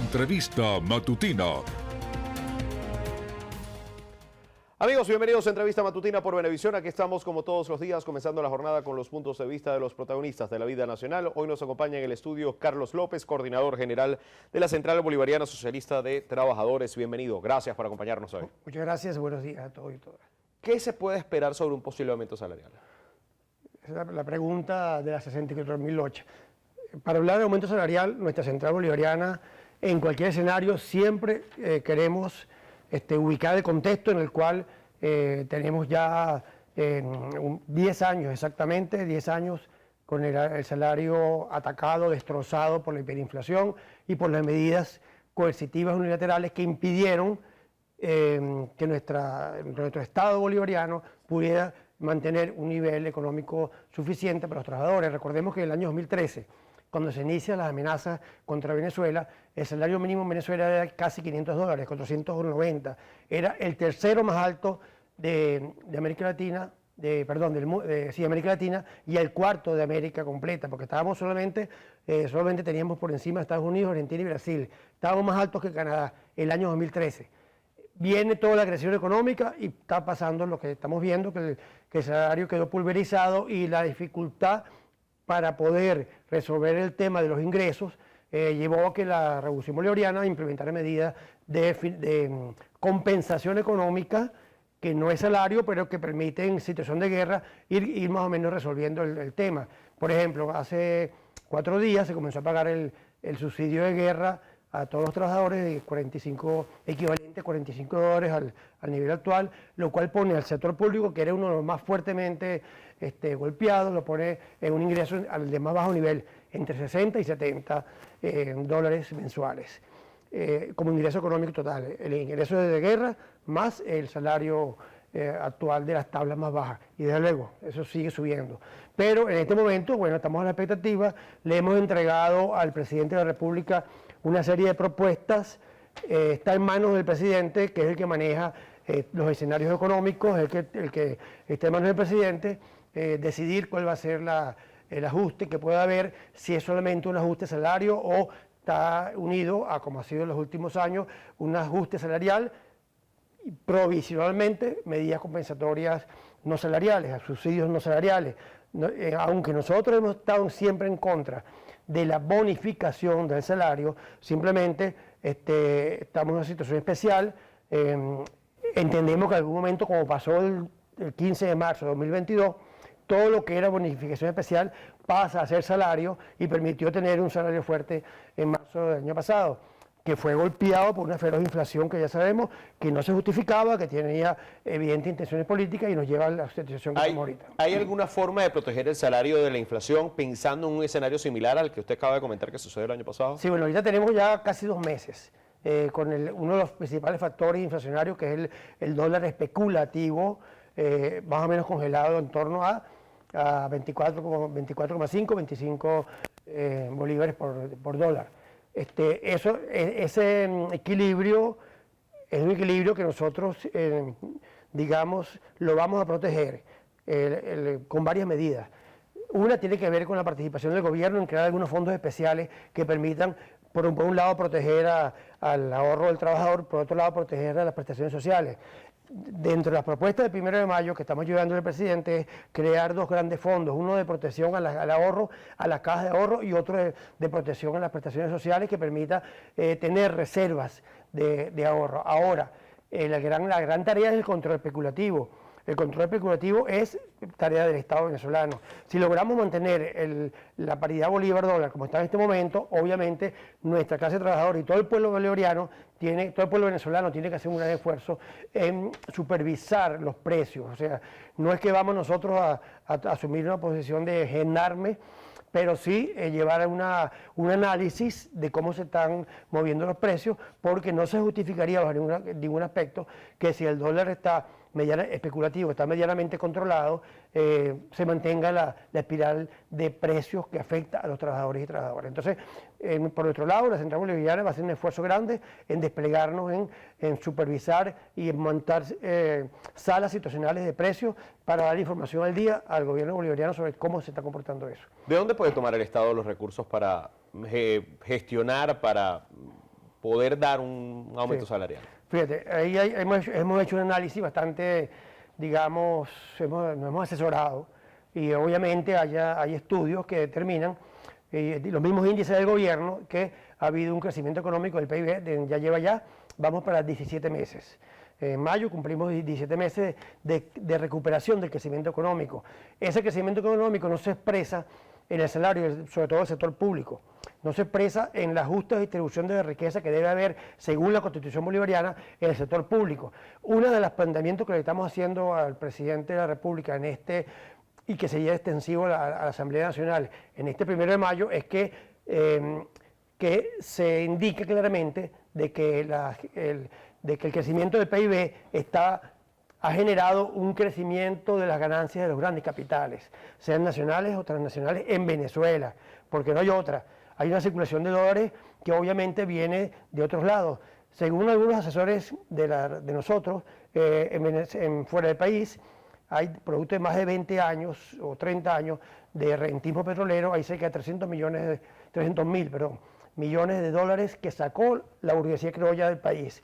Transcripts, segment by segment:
Entrevista Matutina. Amigos, bienvenidos a Entrevista Matutina por Venevisión. Aquí estamos como todos los días comenzando la jornada con los puntos de vista de los protagonistas de la vida nacional. Hoy nos acompaña en el estudio Carlos López, coordinador general de la Central Bolivariana Socialista de Trabajadores. Bienvenido, gracias por acompañarnos hoy. Muchas gracias, buenos días a todos y todas. ¿Qué se puede esperar sobre un posible aumento salarial? Esa es la pregunta de la 64.008. Para hablar de aumento salarial, nuestra Central Bolivariana, en cualquier escenario, siempre queremos ubicar el contexto en el cual tenemos ya 10 años exactamente, 10 años con el salario atacado, destrozado por la hiperinflación y por las medidas coercitivas unilaterales que impidieron que nuestro Estado bolivariano pudiera mantener un nivel económico suficiente para los trabajadores. Recordemos que en el año 2013, cuando se inician las amenazas contra Venezuela, el salario mínimo en Venezuela era casi $500, 490. Era el tercero más alto de América Latina, América Latina, y el cuarto de América completa, porque estábamos solamente teníamos por encima de Estados Unidos, Argentina y Brasil. Estábamos más altos que Canadá el año 2013. Viene toda la agresión económica y está pasando lo que estamos viendo, que el salario quedó pulverizado y la dificultad para poder resolver el tema de los ingresos llevó a que la Revolución Bolivariana implementara medidas de compensación económica, que no es salario, pero que permite en situación de guerra ir más o menos resolviendo el tema. Por ejemplo, hace 4 días se comenzó a pagar el subsidio de guerra a todos los trabajadores de equivalente a $45 al nivel actual, lo cual pone al sector público, que era uno de los más fuertemente golpeados, lo pone en un ingreso al de más bajo nivel, entre 60 y 70 dólares mensuales, como ingreso económico total, el ingreso de guerra más el salario actual de las tablas más bajas, y desde luego eso sigue subiendo. Pero en este momento, bueno, estamos a la expectativa, le hemos entregado al presidente de la República una serie de propuestas, está en manos del presidente, que es el que maneja los escenarios económicos, el que está en manos del presidente, decidir cuál va a ser el ajuste que pueda haber, si es solamente un ajuste salario o está unido a, como ha sido en los últimos años, un ajuste salarial y provisionalmente medidas compensatorias no salariales, subsidios no salariales. Aunque nosotros hemos estado siempre en contra de la bonificación del salario, simplemente estamos en una situación especial. Entendemos que en algún momento, como pasó el 15 de marzo de 2022, todo lo que era bonificación especial pasa a ser salario y permitió tener un salario fuerte en marzo del año pasado, que fue golpeado por una feroz inflación que ya sabemos que no se justificaba, que tenía evidentes intenciones políticas y nos lleva a la situación que estamos ahorita. ¿Hay alguna forma de proteger el salario de la inflación pensando en un escenario similar al que usted acaba de comentar que sucedió el año pasado? Sí, bueno, ahorita tenemos ya casi 2 meses con uno de los principales factores inflacionarios, que es el dólar especulativo, más o menos congelado en torno a 24,5, 25 bolívares por dólar. Ese equilibrio es un equilibrio que nosotros, digamos, lo vamos a proteger con varias medidas. Una tiene que ver con la participación del gobierno en crear algunos fondos especiales que permitan, por un lado, proteger al ahorro del trabajador, por otro lado, proteger a las prestaciones sociales. Dentro de las propuestas del 1 de mayo que estamos llevando al presidente es crear 2 grandes fondos, uno de protección al ahorro, a las cajas de ahorro, y otro de protección a las prestaciones sociales, que permita tener reservas de ahorro. Ahora, la gran tarea es el control especulativo. El control especulativo es tarea del Estado venezolano. Si logramos mantener la paridad bolívar-dólar como está en este momento, obviamente nuestra clase trabajadora y todo el pueblo bolivariano, todo el pueblo venezolano tiene que hacer un gran esfuerzo en supervisar los precios. O sea, no es que vamos nosotros a asumir una posición de gendarme, pero sí llevar un análisis de cómo se están moviendo los precios, porque no se justificaría bajo ningún aspecto que si el dólar está especulativo, está medianamente controlado, se mantenga la espiral de precios que afecta a los trabajadores y trabajadoras. Entonces, por nuestro lado, la Central Bolivariana va a hacer un esfuerzo grande en desplegarnos, en supervisar y en montar salas situacionales de precios para dar información al día al gobierno bolivariano sobre cómo se está comportando eso. ¿De dónde puede tomar el Estado los recursos para gestionar, para poder dar un aumento salarial? Fíjate, ahí hemos hecho un análisis bastante, digamos, nos hemos asesorado y obviamente hay estudios que determinan, los mismos índices del gobierno, que ha habido un crecimiento económico del PIB, vamos para 17 meses. En mayo cumplimos 17 meses de recuperación del crecimiento económico. Ese crecimiento económico no se expresa en el salario, sobre todo el sector público, no se expresa en la justa distribución de riqueza que debe haber, según la Constitución bolivariana, en el sector público. Uno de los planteamientos que le estamos haciendo al presidente de la República y que sería extensivo a la Asamblea Nacional en este 1 de mayo es que se indique claramente de que el crecimiento del PIB ha generado un crecimiento de las ganancias de los grandes capitales, sean nacionales o transnacionales, en Venezuela, porque no hay otra. Hay una circulación de dólares que obviamente viene de otros lados. Según algunos asesores de nosotros, fuera del país, hay productos de más de 20 años o 30 años de rentismo petrolero, hay cerca de 300 mil millones de dólares que sacó la burguesía criolla del país.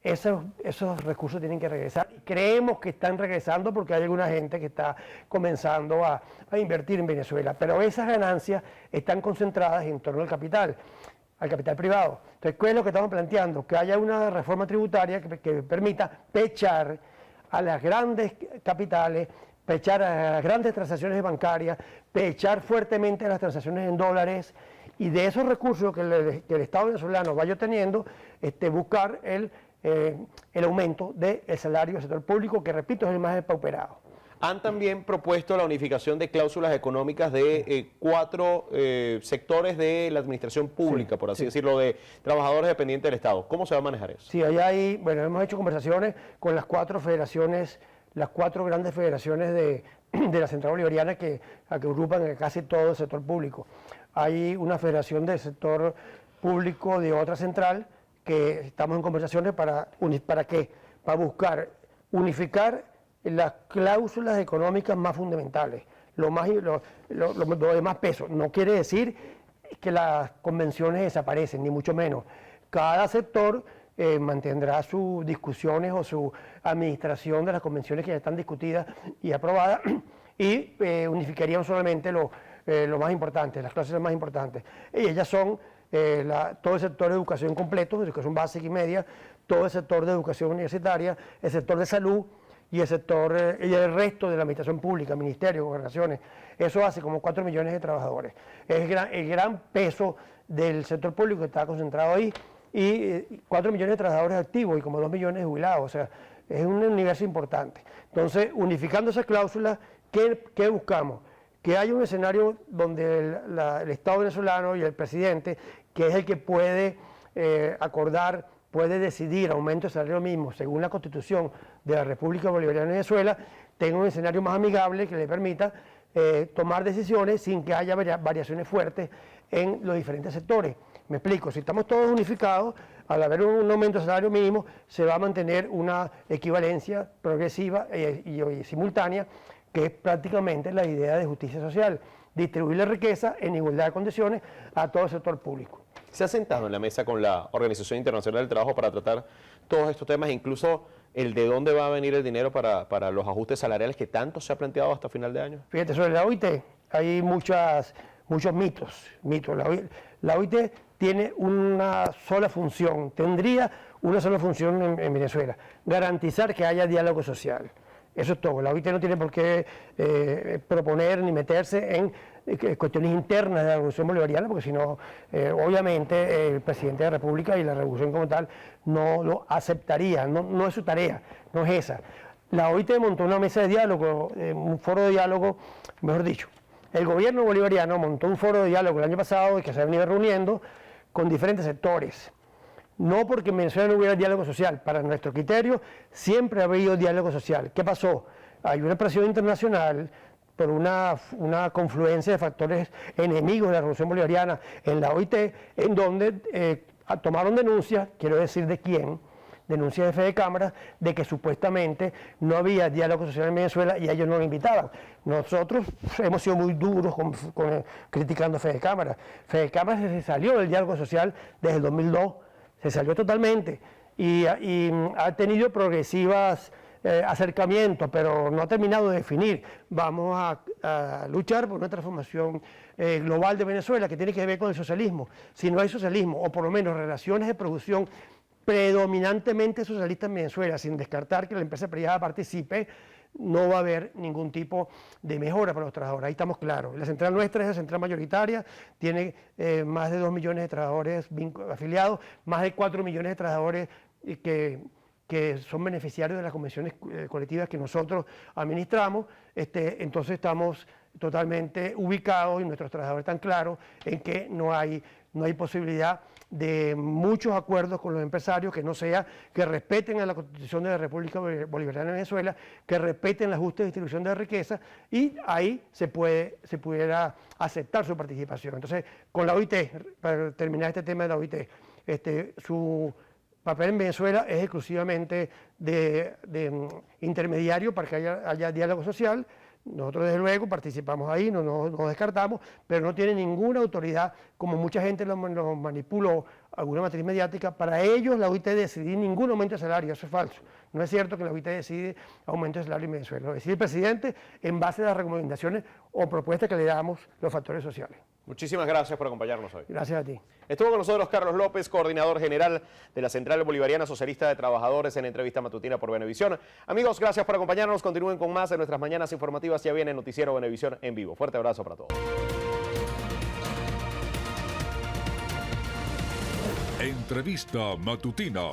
Esos recursos tienen que regresar. Creemos que están regresando porque hay alguna gente que está comenzando a invertir en Venezuela, pero esas ganancias están concentradas en torno al capital privado. Entonces, ¿qué es lo que estamos planteando? Que haya una reforma tributaria que permita pechar a las grandes capitales, pechar a las grandes transacciones bancarias, pechar fuertemente a las transacciones en dólares, y de esos recursos que el Estado venezolano vaya teniendo, buscar el aumento del salario del sector público, que repito, es el más depauperado. Han también propuesto la unificación de cláusulas económicas de 4 sectores de la administración pública, por así decirlo, de trabajadores dependientes del Estado. ¿Cómo se va a manejar eso? Sí, hemos hecho conversaciones con las 4 federaciones, las 4 grandes federaciones de la Central Bolivariana que agrupan casi todo el sector público. Hay una federación del sector público de otra central que estamos en conversaciones para buscar unificar las cláusulas económicas más fundamentales, lo de más peso. No quiere decir que las convenciones desaparecen, ni mucho menos. Cada sector mantendrá sus discusiones o su administración de las convenciones que ya están discutidas y aprobadas y unificarían solamente lo más importante, las cláusulas más importantes. Y ellas son todo el sector de educación completo, de educación básica y media, todo el sector de educación universitaria, el sector de salud y el resto de la administración pública, ministerios, gobernaciones. Eso hace como 4 millones de trabajadores. Es el gran peso del sector público que está concentrado ahí, y 4 millones de trabajadores activos y como 2 millones de jubilados. O sea, es un universo importante. Entonces, unificando esas cláusulas, ¿qué buscamos? Que haya un escenario donde el Estado venezolano y el presidente, que es el que puede acordar, puede decidir aumento de salario mínimo según la Constitución de la República Bolivariana de Venezuela, tenga un escenario más amigable que le permita tomar decisiones sin que haya variaciones fuertes en los diferentes sectores. Me explico, si estamos todos unificados, al haber un aumento de salario mínimo, se va a mantener una equivalencia progresiva y simultánea, que es prácticamente la idea de justicia social, distribuir la riqueza en igualdad de condiciones a todo el sector público. ¿Se ha sentado en la mesa con la Organización Internacional del Trabajo para tratar todos estos temas, incluso el de dónde va a venir el dinero para los ajustes salariales que tanto se ha planteado hasta final de año? Fíjate, sobre la OIT hay muchos mitos. La OIT tiene una sola función, tendría una sola función en Venezuela: garantizar que haya diálogo social. Eso es todo. La OIT no tiene por qué proponer ni meterse en cuestiones internas de la Revolución Bolivariana, porque si no, obviamente el presidente de la República y la Revolución como tal no lo aceptaría, no es su tarea, no es esa. La OIT montó una mesa de diálogo, un foro de diálogo, mejor dicho. El gobierno bolivariano montó un foro de diálogo el año pasado y que se ha venido reuniendo con diferentes sectores. No porque en Venezuela no hubiera diálogo social, para nuestro criterio siempre ha habido diálogo social. ¿Qué pasó? Hay una presión internacional por una confluencia de factores enemigos de la Revolución Bolivariana en la OIT, en donde tomaron denuncias, quiero decir de quién, denuncias de Fede Cámaras de que supuestamente no había diálogo social en Venezuela y ellos no lo invitaban. Nosotros hemos sido muy duros criticando a Fede Cámaras. Fede Cámaras se salió del diálogo social desde el 2002, se salió totalmente y ha tenido progresivas acercamientos, pero no ha terminado de definir. Vamos a luchar por una transformación global de Venezuela que tiene que ver con el socialismo. Si no hay socialismo, o por lo menos relaciones de producción predominantemente socialistas en Venezuela, sin descartar que la empresa privada participe, no va a haber ningún tipo de mejora para los trabajadores. Ahí estamos claros. La central nuestra es la central mayoritaria, tiene más de 2 millones de trabajadores afiliados, más de 4 millones de trabajadores que son beneficiarios de las convenciones colectivas que nosotros administramos. Entonces estamos totalmente ubicados y nuestros trabajadores están claros en que no hay posibilidad de muchos acuerdos con los empresarios que no sea que respeten a la Constitución de la República Bolivariana de Venezuela, que respeten la justa distribución de la riqueza, y ahí se pudiera aceptar su participación. Entonces, con la OIT, para terminar este tema de la OIT, su papel en Venezuela es exclusivamente de intermediario para que haya diálogo social. Nosotros desde luego participamos ahí, no nos descartamos, pero no tiene ninguna autoridad, como mucha gente lo manipuló, alguna matriz mediática. Para ellos la OIT decide ningún aumento de salario, eso es falso. No es cierto que la OIT decide aumento de salario en Venezuela, lo decide el presidente en base a las recomendaciones o propuestas que le damos los factores sociales. Muchísimas gracias por acompañarnos hoy. Gracias a ti. Estuvo con nosotros Carlos López, coordinador general de la Central Bolivariana Socialista de Trabajadores, en entrevista matutina por Venevisión. Amigos, gracias por acompañarnos. Continúen con más de nuestras mañanas informativas. Ya viene Noticiero Venevisión en vivo. Fuerte abrazo para todos. Entrevista matutina